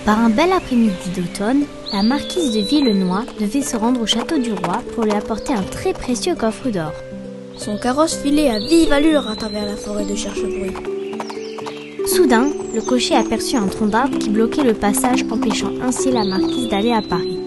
Par un bel après-midi d'automne, la marquise de Villenoy devait se rendre au château du roi pour lui apporter un très précieux coffre d'or. Son carrosse filait à vive allure à travers la forêt de Cherchebruy. Soudain, le cocher aperçut un tronc d'arbre qui bloquait le passage, empêchant ainsi la marquise d'aller à Paris.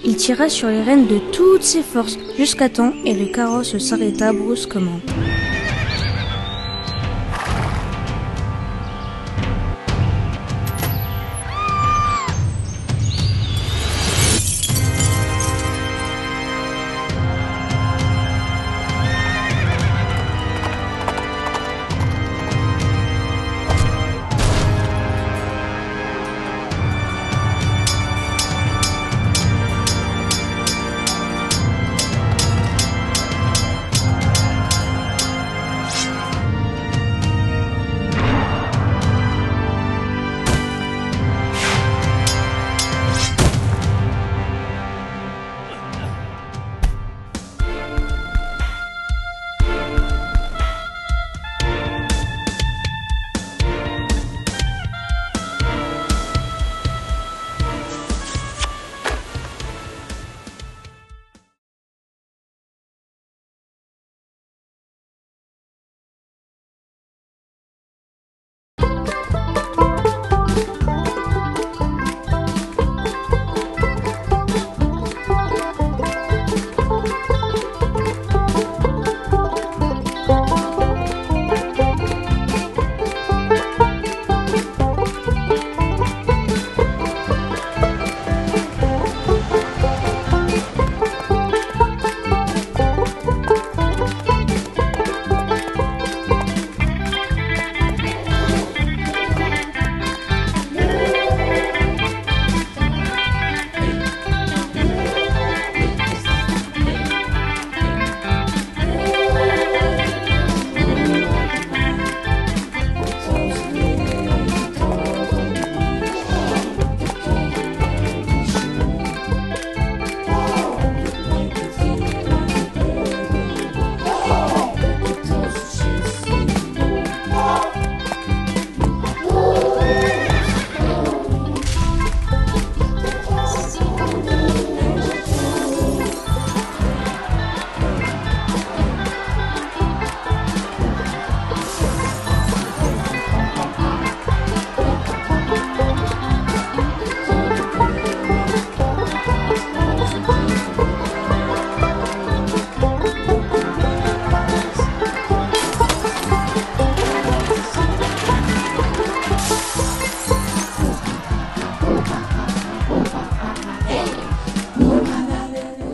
Il tira sur les rênes de toutes ses forces jusqu'à temps et le carrosse s'arrêta brusquement.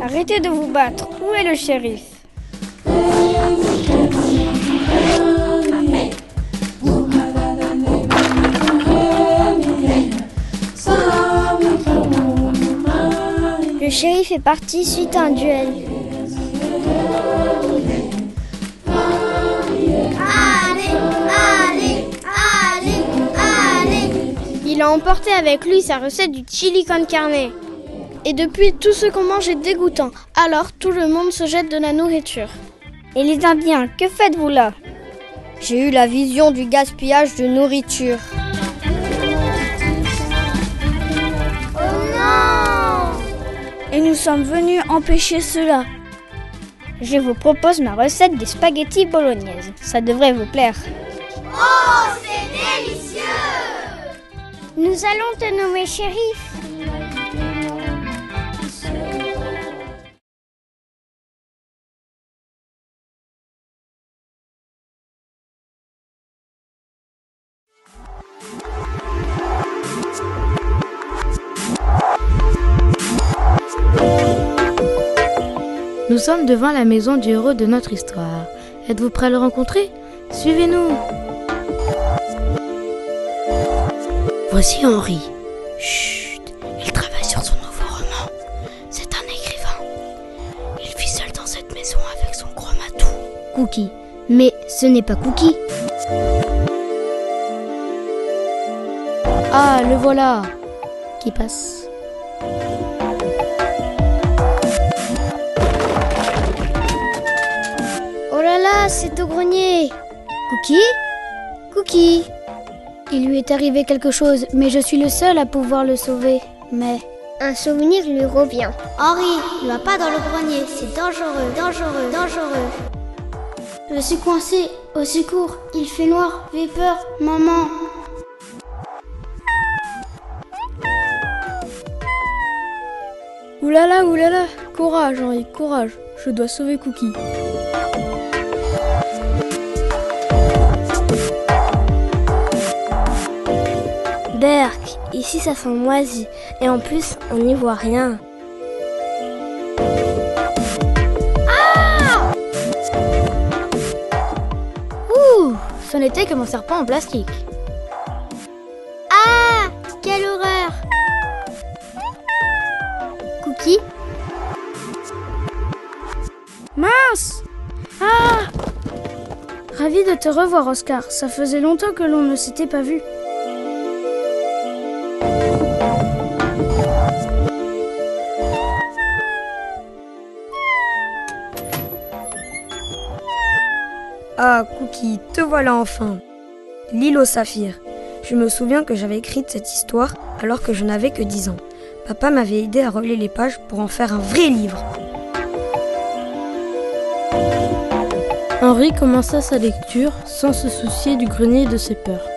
Arrêtez de vous battre. Où est le shérif? Le shérif est parti suite à un duel. Il a emporté avec lui sa recette du chili con carne. Et depuis, tout ce qu'on mange est dégoûtant. Alors, tout le monde se jette de la nourriture. Et les Indiens, que faites-vous là? J'ai eu la vision du gaspillage de nourriture. Oh non! Et nous sommes venus empêcher cela. Je vous propose ma recette des spaghettis bolognaises. Ça devrait vous plaire. Oh, c'est délicieux! Nous allons te nommer shérif. Nous sommes devant la maison du héros de notre histoire. Êtes-vous prêts à le rencontrer? Suivez-nous. Voici Henri, Chut, il travaille sur son nouveau roman. C'est un écrivain. Il vit seul dans cette maison avec son gros matou. Cookie. Mais ce n'est pas Cookie. Ah, le voilà. Qui passe. Oh là là, c'est au grenier. Cookie ? Cookie ? Il lui est arrivé quelque chose, mais je suis le seul à pouvoir le sauver. Mais... Un souvenir lui revient. Henri, ne va pas dans le grenier, c'est dangereux, dangereux, dangereux. Je suis coincé. Au secours, il fait noir. J'ai peur, maman. Oulala, oulala, courage Henri, courage, je dois sauver Cookie. Berk, ici ça sent moisi. Et en plus, on n'y voit rien. Ouh, ce n'était que mon serpent en plastique. Ah, quelle horreur. Cookie ? Mince! Ah! Ravi de te revoir Oscar, ça faisait longtemps que l'on ne s'était pas vu. Ah, Cookie, te voilà enfin. L'île au saphir. Je me souviens que j'avais écrit cette histoire alors que je n'avais que 10 ans. Papa m'avait aidé à relier les pages pour en faire un vrai livre. Henri commença sa lecture sans se soucier du grenier et de ses peurs.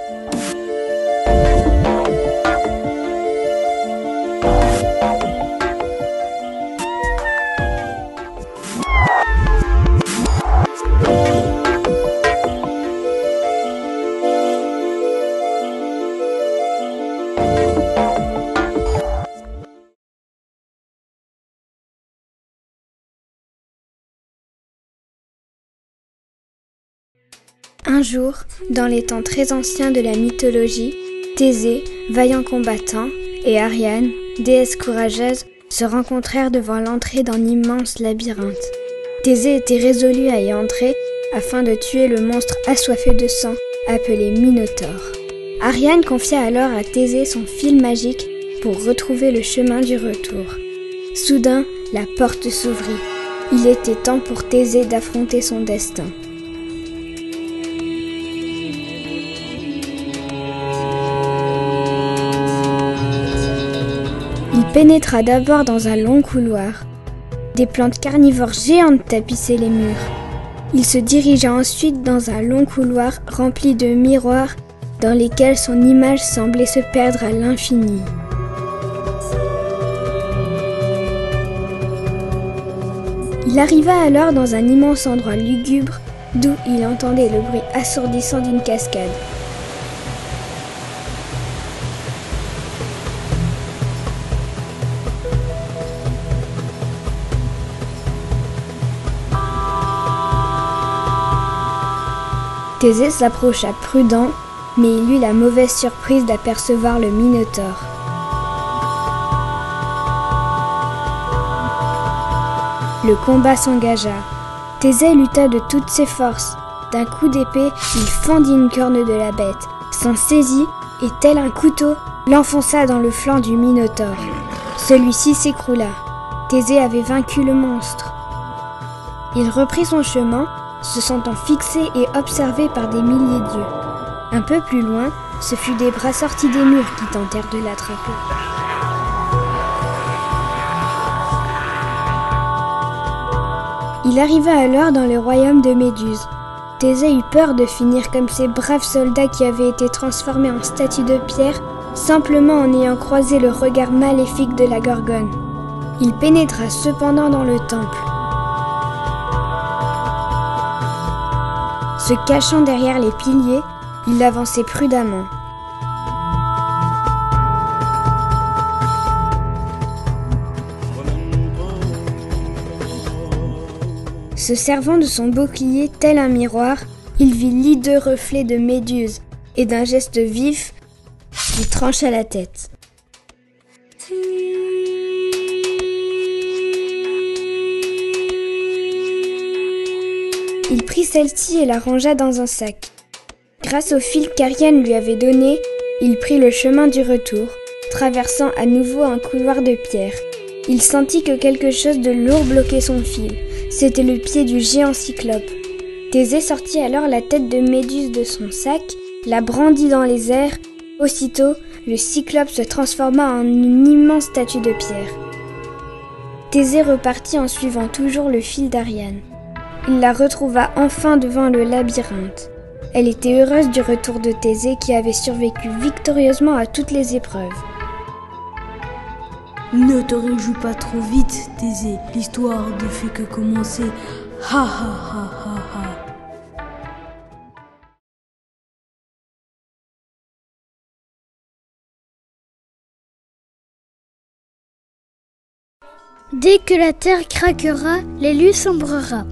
Un jour, dans les temps très anciens de la mythologie, Thésée, vaillant combattant, et Ariane, déesse courageuse, se rencontrèrent devant l'entrée d'un immense labyrinthe. Thésée était résolu à y entrer afin de tuer le monstre assoiffé de sang appelé Minotaure. Ariane confia alors à Thésée son fil magique pour retrouver le chemin du retour. Soudain, la porte s'ouvrit. Il était temps pour Thésée d'affronter son destin. Il pénétra d'abord dans un long couloir. Des plantes carnivores géantes tapissaient les murs. Il se dirigea ensuite dans un long couloir rempli de miroirs dans lesquels son image semblait se perdre à l'infini. Il arriva alors dans un immense endroit lugubre d'où il entendait le bruit assourdissant d'une cascade. Thésée s'approcha prudent, mais il eut la mauvaise surprise d'apercevoir le Minotaure. Le combat s'engagea. Thésée lutta de toutes ses forces. D'un coup d'épée, il fendit une corne de la bête, s'en saisit et, tel un couteau, l'enfonça dans le flanc du Minotaure. Celui-ci s'écroula. Thésée avait vaincu le monstre. Il reprit son chemin, se sentant fixé et observé par des milliers d'yeux. Un peu plus loin, ce fut des bras sortis des murs qui tentèrent de l'attraper. Il arriva alors dans le royaume de Méduse. Thésée eut peur de finir comme ces braves soldats qui avaient été transformés en statues de pierre simplement en ayant croisé le regard maléfique de la Gorgone. Il pénétra cependant dans le temple. Se cachant derrière les piliers, il avançait prudemment. Se servant de son bouclier tel un miroir, il vit l'hideux reflet de Méduse et d'un geste vif, lui trancha la tête. celle-ci et la rangea dans un sac. Grâce au fil qu'Ariane lui avait donné, il prit le chemin du retour, traversant à nouveau un couloir de pierre. Il sentit que quelque chose de lourd bloquait son fil. C'était le pied du géant cyclope. Thésée sortit alors la tête de Méduse de son sac, la brandit dans les airs. Aussitôt, le cyclope se transforma en une immense statue de pierre. Thésée repartit en suivant toujours le fil d'Ariane. Il la retrouva enfin devant le labyrinthe. Elle était heureuse du retour de Thésée qui avait survécu victorieusement à toutes les épreuves. Ne te réjouis pas trop vite, Thésée. L'histoire ne fait que commencer. Ha ha ha ha ha. Dès que la terre craquera, l'élu sombrera.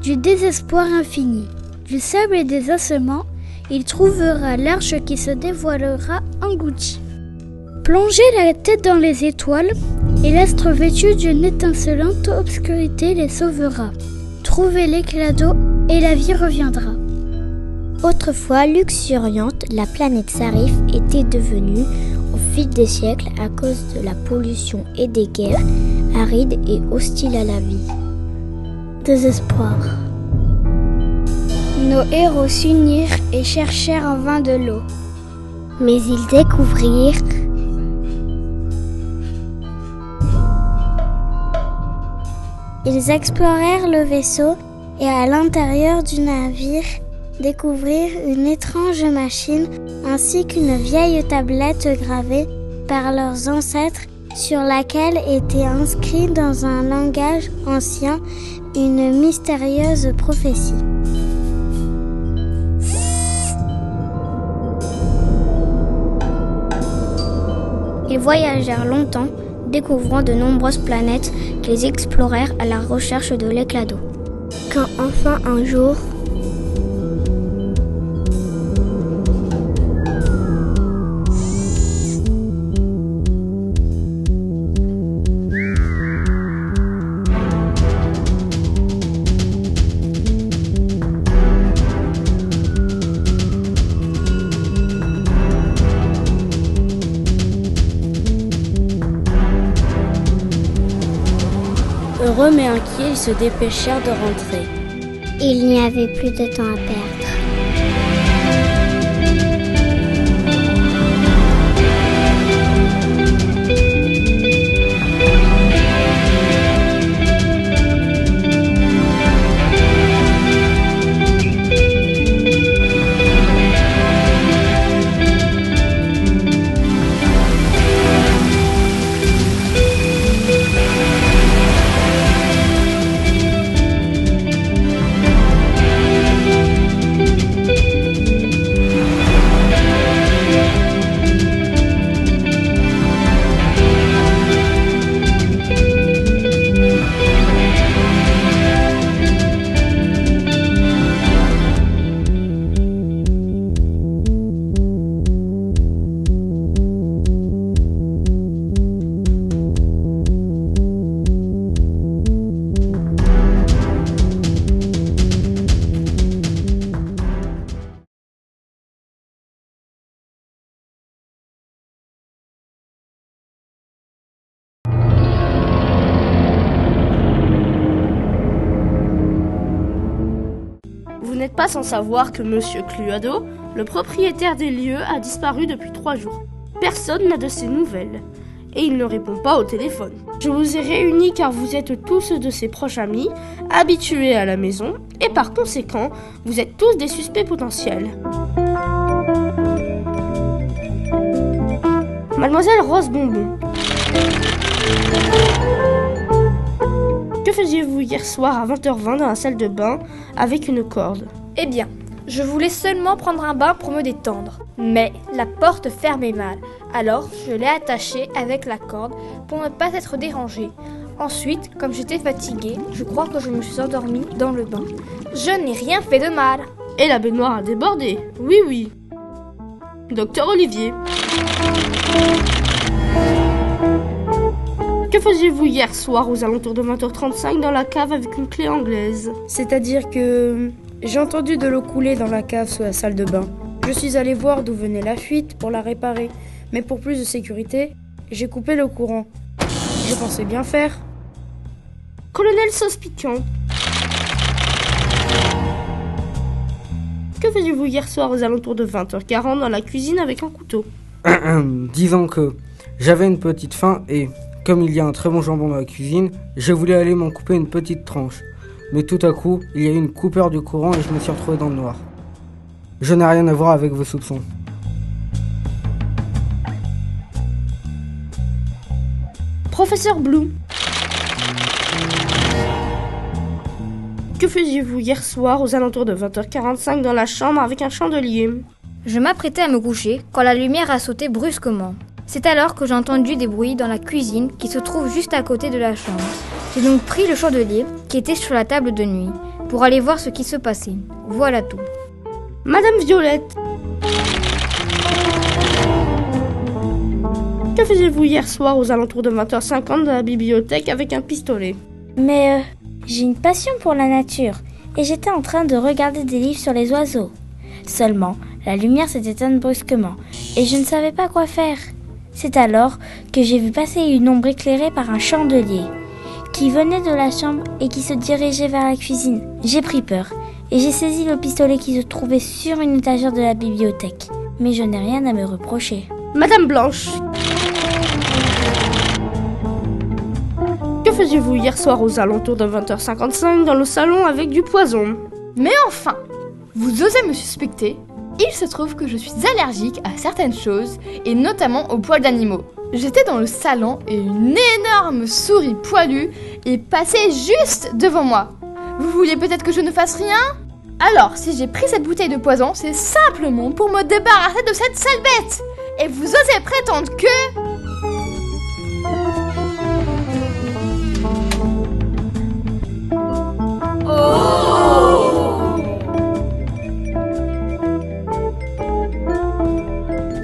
Du désespoir infini, du sable et des ossements, il trouvera l'arche qui se dévoilera engloutie. Plongez la tête dans les étoiles, et l'astre vêtu d'une étincelante obscurité les sauvera. Trouvez l'éclat d'eau, et la vie reviendra. Autrefois luxuriante, la planète Sarif était devenue, au fil des siècles, à cause de la pollution et des guerres, aride et hostile à la vie. Désespoir. Nos héros s'unirent et cherchèrent en vain de l'eau. Mais ils découvrirent Ils explorèrent le vaisseau et à l'intérieur du navire découvrirent une étrange machine ainsi qu'une vieille tablette gravée par leurs ancêtres sur laquelle était inscrit dans un langage ancien une mystérieuse prophétie. Ils voyagèrent longtemps, découvrant de nombreuses planètes qu'ils explorèrent à la recherche de l'éclat d'eau. Quand enfin un jour, Heureux mais inquiets, ils se dépêchèrent de rentrer. il n'y avait plus de temps à perdre. Vous n'êtes pas sans savoir que Monsieur Cluedo, le propriétaire des lieux, a disparu depuis 3 jours. Personne n'a de ses nouvelles. Et il ne répond pas au téléphone. Je vous ai réunis car vous êtes tous de ses proches amis, habitués à la maison, et par conséquent, vous êtes tous des suspects potentiels. Mademoiselle Rose Bonbon. Que faisiez-vous hier soir à 20h20 dans la salle de bain avec une corde? Eh bien, je voulais seulement prendre un bain pour me détendre. Mais la porte fermait mal, alors je l'ai attachée avec la corde pour ne pas être dérangée. Ensuite, comme j'étais fatiguée, je crois que je me suis endormie dans le bain. Je n'ai rien fait de mal. Et la baignoire a débordé. Oui, oui. Docteur Olivier. Que faisiez-vous hier soir aux alentours de 20h35 dans la cave avec une clé anglaise? C'est-à-dire que J'ai entendu de l'eau couler dans la cave sous la salle de bain. Je suis allé voir d'où venait la fuite pour la réparer, mais pour plus de sécurité, j'ai coupé le courant. Je pensais bien faire. Colonel Sauce Piquante, que faisiez-vous hier soir aux alentours de 20h40 dans la cuisine avec un couteau? Disons que j'avais une petite faim et, comme il y a un très bon jambon dans la cuisine, je voulais aller m'en couper une petite tranche. Mais tout à coup, il y a eu une coupure du courant et je me suis retrouvé dans le noir. Je n'ai rien à voir avec vos soupçons. Professeur Blue, que faisiez-vous hier soir aux alentours de 20h45 dans la chambre avec un chandelier? Je m'apprêtais à me coucher quand la lumière a sauté brusquement. C'est alors que j'ai entendu des bruits dans la cuisine qui se trouve juste à côté de la chambre. J'ai donc pris le chandelier qui était sur la table de nuit pour aller voir ce qui se passait. Voilà tout. Madame Violette, que faisiez-vous hier soir aux alentours de 20h50 dans la bibliothèque avec un pistolet? Mais j'ai une passion pour la nature et j'étais en train de regarder des livres sur les oiseaux. Seulement, la lumière s'est éteinte brusquement et je ne savais pas quoi faire. C'est alors que j'ai vu passer une ombre éclairée par un chandelier qui venait de la chambre et qui se dirigeait vers la cuisine. J'ai pris peur et j'ai saisi le pistolet qui se trouvait sur une étagère de la bibliothèque. Mais je n'ai rien à me reprocher. Madame Blanche, que faisiez-vous hier soir aux alentours de 20h55 dans le salon avec du poison? Mais enfin, vous osez me suspecter? Il se trouve que je suis allergique à certaines choses, et notamment aux poils d'animaux. J'étais dans le salon et une énorme souris poilue est passée juste devant moi. Vous vouliez peut-être que je ne fasse rien? Alors, si j'ai pris cette bouteille de poison, c'est simplement pour me débarrasser de cette sale bête. Et vous osez prétendre que...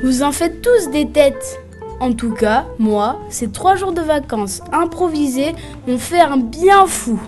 Vous en faites tous des têtes. En tout cas, moi, ces 3 jours de vacances improvisées m'ont fait un bien fou.